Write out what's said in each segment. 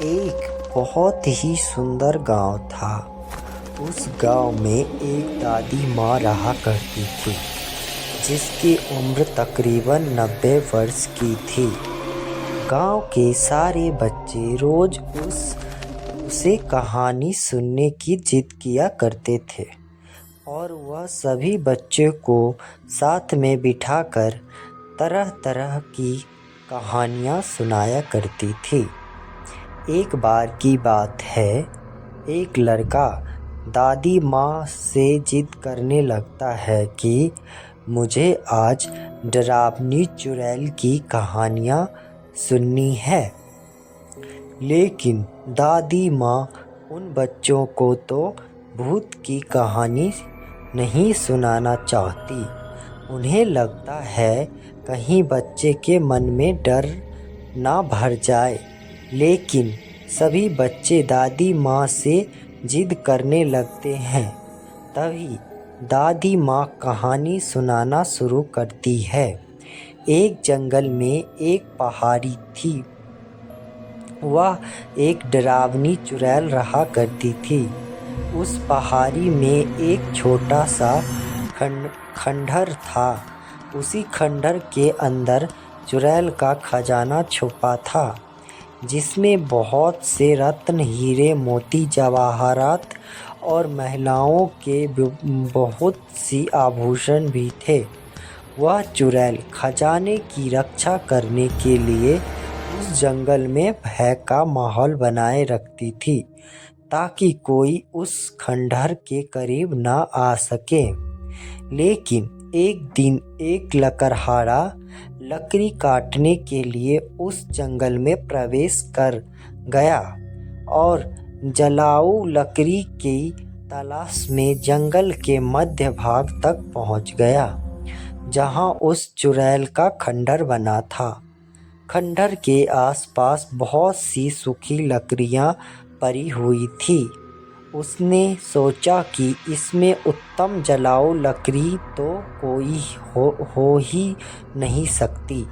एक बहुत ही सुंदर गांव था। उस गांव में एक दादी माँ रहा करती थी, जिसकी उम्र तकरीबन 90 वर्ष की थी। गांव के सारे बच्चे रोज उसे कहानी सुनने की जिद किया करते थे और वह सभी बच्चों को साथ में बिठाकर तरह तरह की कहानियाँ सुनाया करती थी। एक बार की बात है, एक लड़का दादी माँ से जिद करने लगता है कि मुझे आज डरावनी चुड़ैल की कहानियाँ सुननी है। लेकिन दादी माँ उन बच्चों को तो भूत की कहानी नहीं सुनाना चाहती। उन्हें लगता है कहीं बच्चे के मन में डर ना भर जाए। लेकिन सभी बच्चे दादी माँ से जिद करने लगते हैं। तभी दादी माँ कहानी सुनाना शुरू करती है। एक जंगल में एक पहाड़ी थी। वह एक डरावनी चुड़ैल रहा करती थी। उस पहाड़ी में एक छोटा सा खंडहर था। उसी खंडहर के अंदर चुड़ैल का खजाना छुपा था, जिसमें बहुत से रत्न, हीरे, मोती, जवाहरात और महिलाओं के बहुत सी आभूषण भी थे। वह चुड़ैल खजाने की रक्षा करने के लिए उस जंगल में भय का माहौल बनाए रखती थी, ताकि कोई उस खंडहर के करीब ना आ सके। लेकिन एक दिन एक लकड़हारा लकड़ी काटने के लिए उस जंगल में प्रवेश कर गया और जलाऊ लकड़ी की तलाश में जंगल के मध्य भाग तक पहुंच गया, जहां उस चुड़ैल का खंडहर बना था। खंडहर के आसपास बहुत सी सूखी लकड़ियां पड़ी हुई थी। उसने सोचा कि इसमें उत्तम जलाऊ लकड़ी तो कोई हो ही नहीं सकती,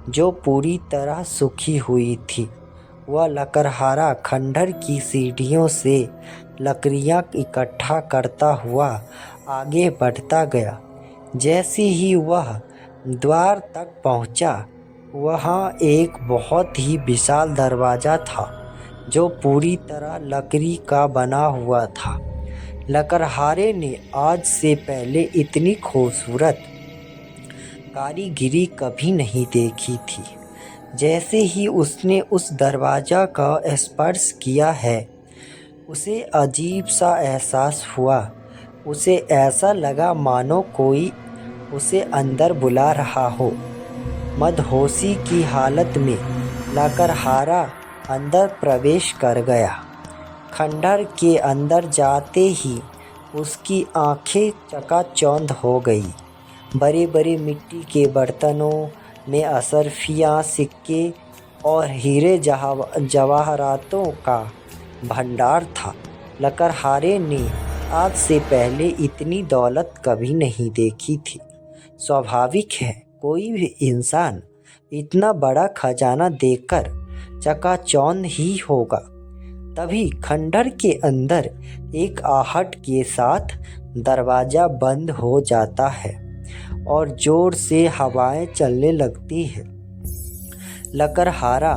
जो पूरी तरह सूखी हुई थी। वह लकड़हारा खंडहर की सीढ़ियों से लकड़ियाँ इकट्ठा करता हुआ आगे बढ़ता गया। जैसे ही वह द्वार तक पहुँचा, वहाँ एक बहुत ही विशाल दरवाज़ा था, जो पूरी तरह लकड़ी का बना हुआ था। लकड़हारे ने आज से पहले इतनी खूबसूरत कारीगरी कभी नहीं देखी थी। जैसे ही उसने उस दरवाज़ा का स्पर्श किया है, उसे अजीब सा एहसास हुआ। उसे ऐसा लगा मानो कोई उसे अंदर बुला रहा हो। मदहोशी की हालत में लकड़हारा अंदर प्रवेश कर गया। खंडहर के अंदर जाते ही उसकी आंखें चकाचौंध हो गई। बड़े बड़े मिट्टी के बर्तनों में अशरफियाँ, सिक्के और हीरे जवाहरातों का भंडार था। लकड़हारे ने आज से पहले इतनी दौलत कभी नहीं देखी थी। स्वाभाविक है, कोई भी इंसान इतना बड़ा खजाना देखकर चकाचौंध ही होगा। तभी खंडहर के अंदर एक आहट के साथ दरवाज़ा बंद हो जाता है और जोर से हवाएं चलने लगती है। लकड़हारा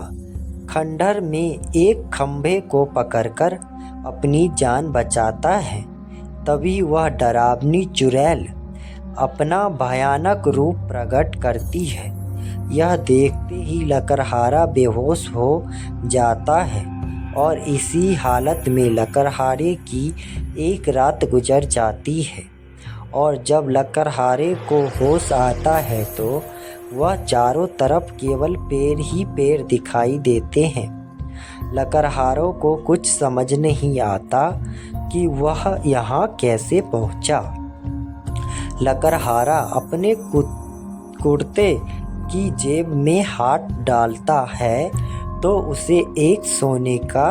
खंडहर में एक खंभे को पकड़कर अपनी जान बचाता है। तभी वह डरावनी चुड़ैल अपना भयानक रूप प्रकट करती है। यह देखते ही लकड़हारा बेहोश हो जाता है और इसी हालत में लकड़हारे की एक रात गुजर जाती है। और जब लकड़हारे को होश आता है तो वह चारों तरफ केवल पेड़ ही पेड़ दिखाई देते हैं। लकड़हारों को कुछ समझ नहीं आता कि वह यहाँ कैसे पहुँचा। लकड़हारा अपने कुर्ते की जेब में हाथ डालता है तो उसे एक सोने का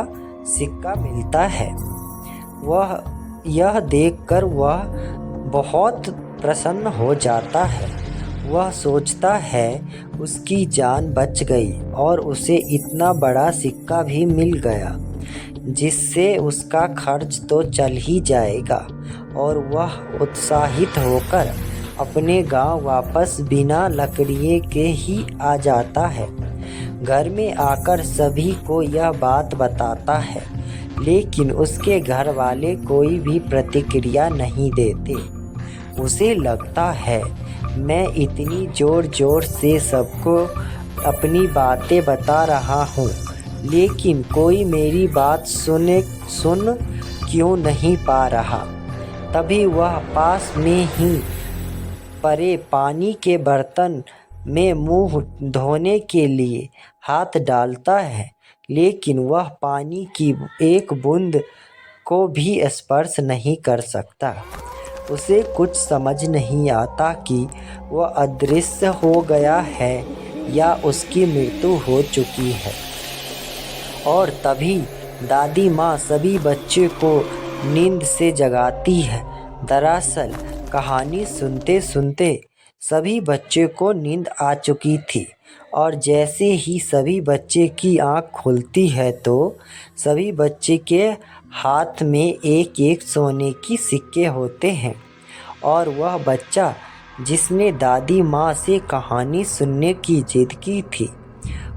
सिक्का मिलता है। वह यह देखकर वह बहुत प्रसन्न हो जाता है। वह सोचता है उसकी जान बच गई और उसे इतना बड़ा सिक्का भी मिल गया जिससे उसका खर्च तो चल ही जाएगा, और वह उत्साहित होकर अपने गांव वापस बिना लकड़िए के ही आ जाता है। घर में आकर सभी को यह बात बताता है, लेकिन उसके घर वाले कोई भी प्रतिक्रिया नहीं देते। उसे लगता है मैं इतनी ज़ोर ज़ोर से सबको अपनी बातें बता रहा हूँ, लेकिन कोई मेरी बात सुन क्यों नहीं पा रहा। तभी वह पास में ही पड़े पानी के बर्तन में मुंह धोने के लिए हाथ डालता है, लेकिन वह पानी की एक बूंद को भी स्पर्श नहीं कर सकता। उसे कुछ समझ नहीं आता कि वह अदृश्य हो गया है या उसकी मृत्यु हो चुकी है। और तभी दादी माँ सभी बच्चे को नींद से जगाती है। दरअसल कहानी सुनते सुनते सभी बच्चे को नींद आ चुकी थी, और जैसे ही सभी बच्चे की आँख खुलती है तो सभी बच्चे के हाथ में एक एक सोने की सिक्के होते हैं, और वह बच्चा जिसने दादी माँ से कहानी सुनने की जिद की थी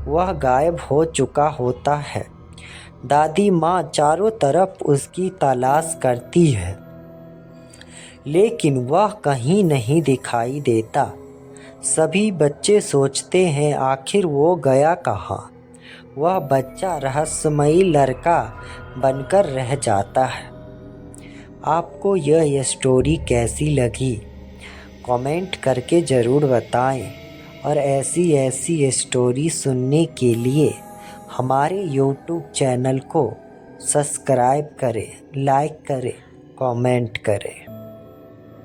वह गायब हो चुका होता है। दादी माँ चारों तरफ उसकी तलाश करती है, लेकिन वह कहीं नहीं दिखाई देता। सभी बच्चे सोचते हैं आखिर वो गया कहाँ। वह बच्चा रहस्यमयी लड़का बनकर रह जाता है। आपको यह स्टोरी कैसी लगी कमेंट करके ज़रूर बताएं, और ऐसी स्टोरी सुनने के लिए हमारे YouTube चैनल को सब्सक्राइब करें, लाइक करें, कमेंट करें।